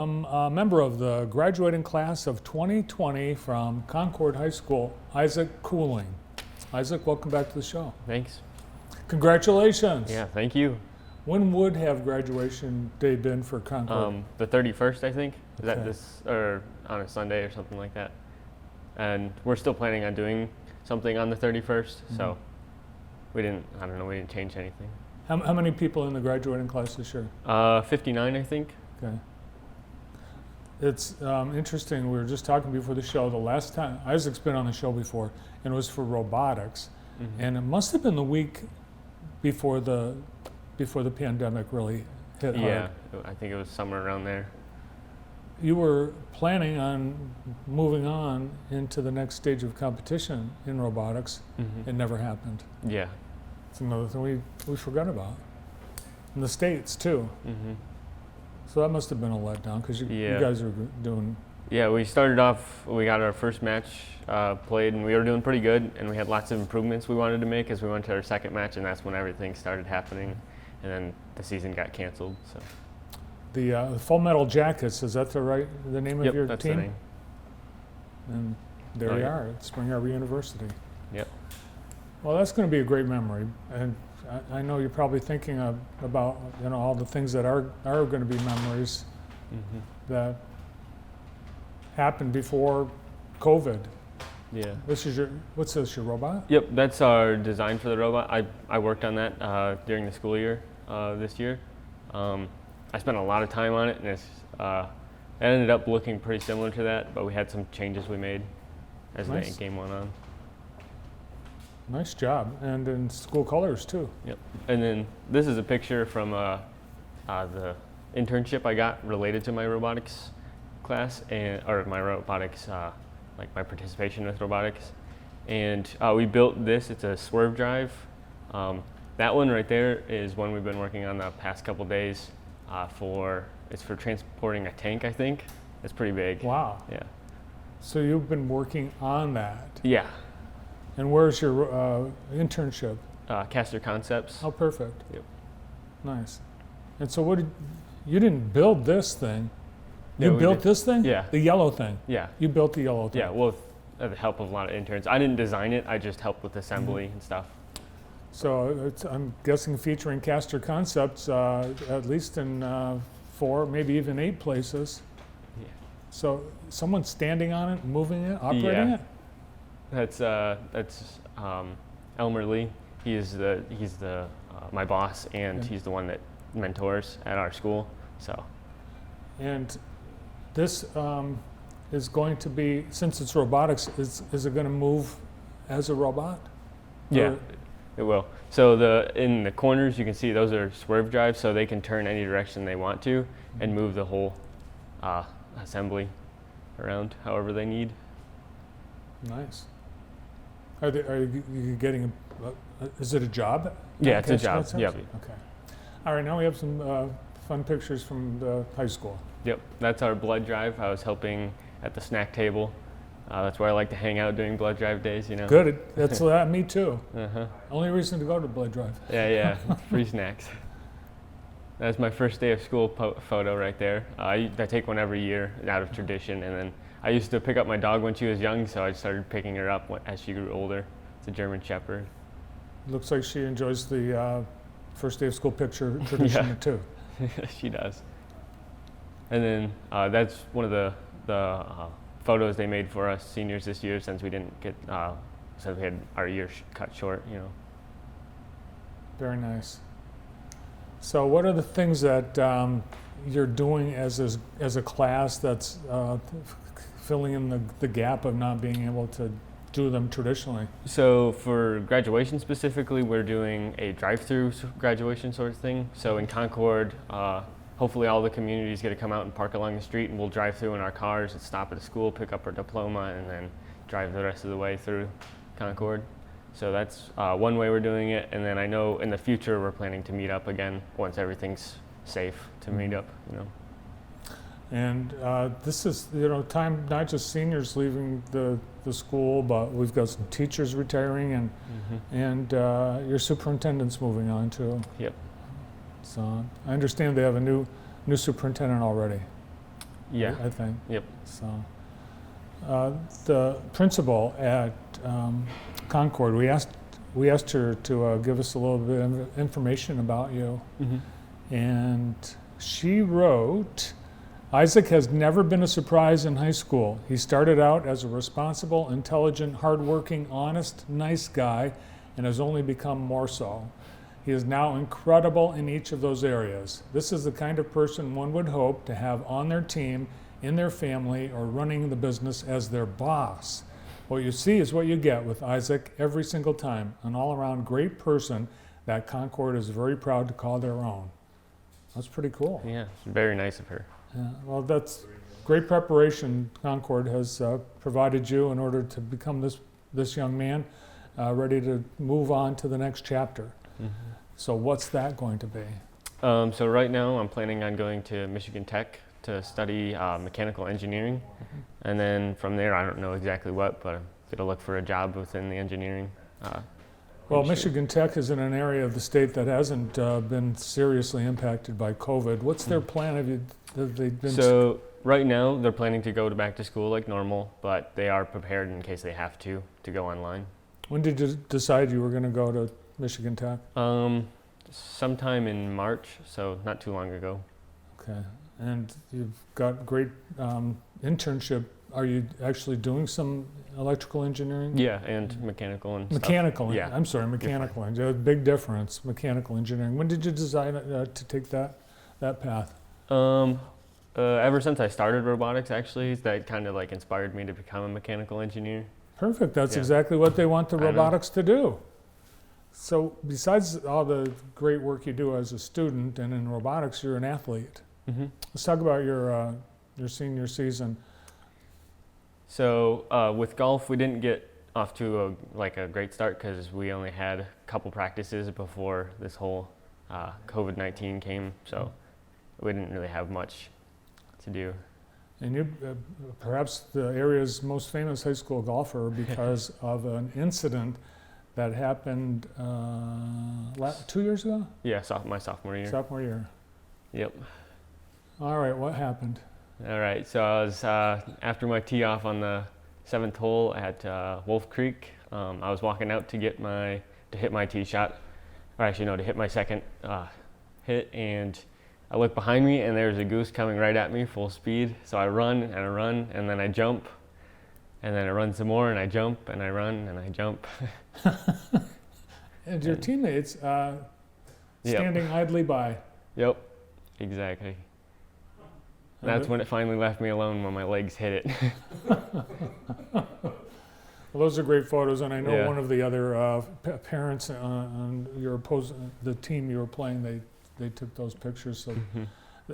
I'm a member of the graduating class of 2020 from Concord High School, Isaac Couling. Isaac, welcome back to the show. Thanks. Congratulations. Yeah, thank you. When would have graduation day been for Concord? The 31st, I think. Is that Okay. this, or on a Sunday or something like that? And we're still planning on doing something on the 31st, so we didn't change anything. How many people in the graduating class this year? 59, I think. Okay. It's interesting, we were just talking before the show, the last time, Isaac's been on the show before, and it was for robotics. And it must have been the week before the pandemic really hit hard. Yeah, I think it was somewhere around there. You were planning on moving on into the next stage of competition in robotics. It never happened. Yeah. It's another thing we forgot about. In the States too. So that must have been a letdown because you guys are doing. Yeah, we started off, we got our first match played, and we were doing pretty good, and we had lots of improvements we wanted to make as we went to our second match, and that's when everything started happening, and then the season got canceled. So The Full Metal Jackets, is that the name of your that's team? the name. And there you are at Spring Arbor University. Yep. Well, that's going to be a great memory, and I know you're probably thinking about all the things that are going to be memories that happened before COVID. Yeah. What's this, your robot? Yep, that's our design for the robot. I worked on that during the school year this year. I spent a lot of time on it, and it ended up looking pretty similar to that, but we had some changes we made as the game went on. Nice job, and in school colors too. Yep, and then this is a picture from the internship I got related to my robotics class, or my robotics, like my participation with robotics. And we built this, it's a swerve drive. That one right there is one we've been working on the past couple days it's for transporting a tank, I think. It's pretty big. Wow. Yeah. So you've been working on that. Yeah. And where's your internship? Caster Concepts. Oh, perfect. Yep. Nice. And so you didn't build this thing. Yeah, You built this thing? Yeah. The yellow thing? Yeah. You built the yellow thing? Yeah, well, with the help of a lot of interns. I didn't design it, I just helped with assembly and stuff. So I'm guessing featuring Caster Concepts at least in 4, maybe even 8 places. Yeah. So someone's standing on it, moving it, operating it? That's Elmer Lee. He's my boss, and he's the one that mentors at our school. So. And this is going to be, since it's robotics, is it going to move as a robot? Yeah, it will. So in the corners you can see those are swerve drives, so they can turn any direction they want to and move the whole assembly around however they need. Nice. Are you getting is it a job? Yeah, it's a job. Yep. Yep. Okay. All right, now we have some fun pictures from the high school. Yep, that's our blood drive. I was helping at the snack table. That's where I like to hang out during blood drive days, Good. That's me too. Uh-huh. Only reason to go to blood drive. Yeah, free snacks. That's my first day of school photo right there. I take one every year out of tradition, and then I used to pick up my dog when she was young, so I started picking her up as she grew older. It's a German Shepherd. Looks like she enjoys the first day of school picture tradition too. She does. And then that's one of the photos they made for us seniors this year, since we didn't get since we had our year cut short. Very nice. So, what are the things that you're doing as a class that's filling in the gap of not being able to do them traditionally? So for graduation specifically, we're doing a drive-through graduation sort of thing. So in Concord, hopefully all the communities get to come out and park along the street, and we'll drive through in our cars and stop at a school, pick up our diploma, and then drive the rest of the way through Concord. So that's one way we're doing it. And then I know in the future we're planning to meet up again once everything's safe to meet up. And this is time not just seniors leaving the school, but we've got some teachers retiring, and your superintendent's moving on too. Yep. So I understand they have a new superintendent already. Yeah. I think. Yep. So, the principal at Concord, we asked her to give us a little bit of information about you, and she wrote, Isaac has never been a surprise in high school. He started out as a responsible, intelligent, hardworking, honest, nice guy, and has only become more so. He is now incredible in each of those areas. This is the kind of person one would hope to have on their team, in their family, or running the business as their boss. What you see is what you get with Isaac every single time. An all-around great person that Concord is very proud to call their own. That's pretty cool. Yeah, it's very nice of her. Yeah, well, that's great preparation Concord has provided you in order to become this young man ready to move on to the next chapter. So what's that going to be? So right now I'm planning on going to Michigan Tech to study mechanical engineering. And then from there, I don't know exactly what, but I'm going to look for a job within the engineering. Well, Michigan Tech is in an area of the state that hasn't been seriously impacted by COVID. What's their plan? Have they been? So right now they're planning to go back to school like normal, but they are prepared in case they have to go online. When did you decide you were going to go to Michigan Tech? Sometime in March, so not too long ago. Okay, and you've got great internship. Are you actually doing some electrical engineering? Yeah, and mechanical and mechanical. Stuff. Yeah, I'm sorry, mechanical engineering. Big difference. Mechanical engineering. When did you decide to take that path? Ever since I started robotics, actually, that kind of like inspired me to become a mechanical engineer. Perfect. That's exactly what they want the robotics to do. So besides all the great work you do as a student and in robotics, you're an athlete. Let's talk about your senior season. So with golf, we didn't get off to a great start because we only had a couple practices before this whole COVID-19 came. So we didn't really have much to do. And you, perhaps the area's most famous high school golfer because of an incident that happened 2 years ago? Yeah, my sophomore year. Sophomore year. Yep. All right, what happened? All right, so I was, after my tee off on the 7th hole at Wolf Creek, I was walking out to hit my tee shot, or actually no, to hit my second hit, and I look behind me and there's a goose coming right at me full speed. So I run and I run and then I jump and then I run some more and I jump and I run and I jump. And your teammates standing idly by. Yep, exactly. That's when it finally left me alone when my legs hit it. Well, those are great photos, and I know Yeah. one of the other parents on the team you were playing, they took those pictures. So,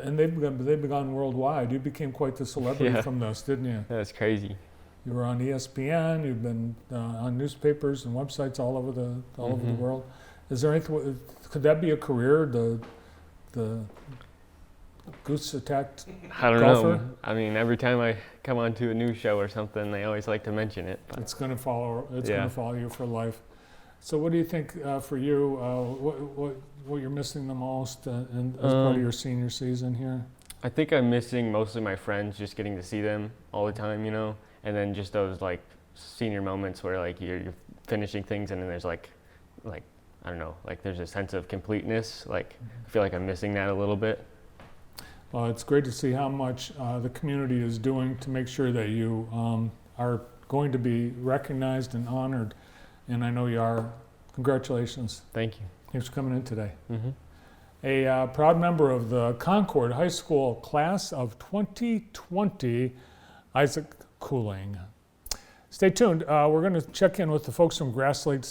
and they've begun worldwide. You became quite the celebrity from this, didn't you? That's crazy. You were on ESPN. You've been on newspapers and websites all over the world. Is there anything? Could that be a career? The goose attacked I don't golfer? know. I mean, every time I come onto a news show or something, they always like to mention it. But It's going to follow. It's going to follow you for life. So, what do you think for you? What you're missing the most as part of your senior season here? I think I'm missing mostly my friends, just getting to see them all the time, and then just those like senior moments where like you're finishing things and then there's like I don't know, like there's a sense of completeness. Like I feel like I'm missing that a little bit. Well, it's great to see how much the community is doing to make sure that you are going to be recognized and honored, and I know you are. Congratulations. Thank you. Thanks for coming in today. A proud member of the Concord High School class of 2020, Isaac Couling. Stay tuned. We're going to check in with the folks from Grass Lake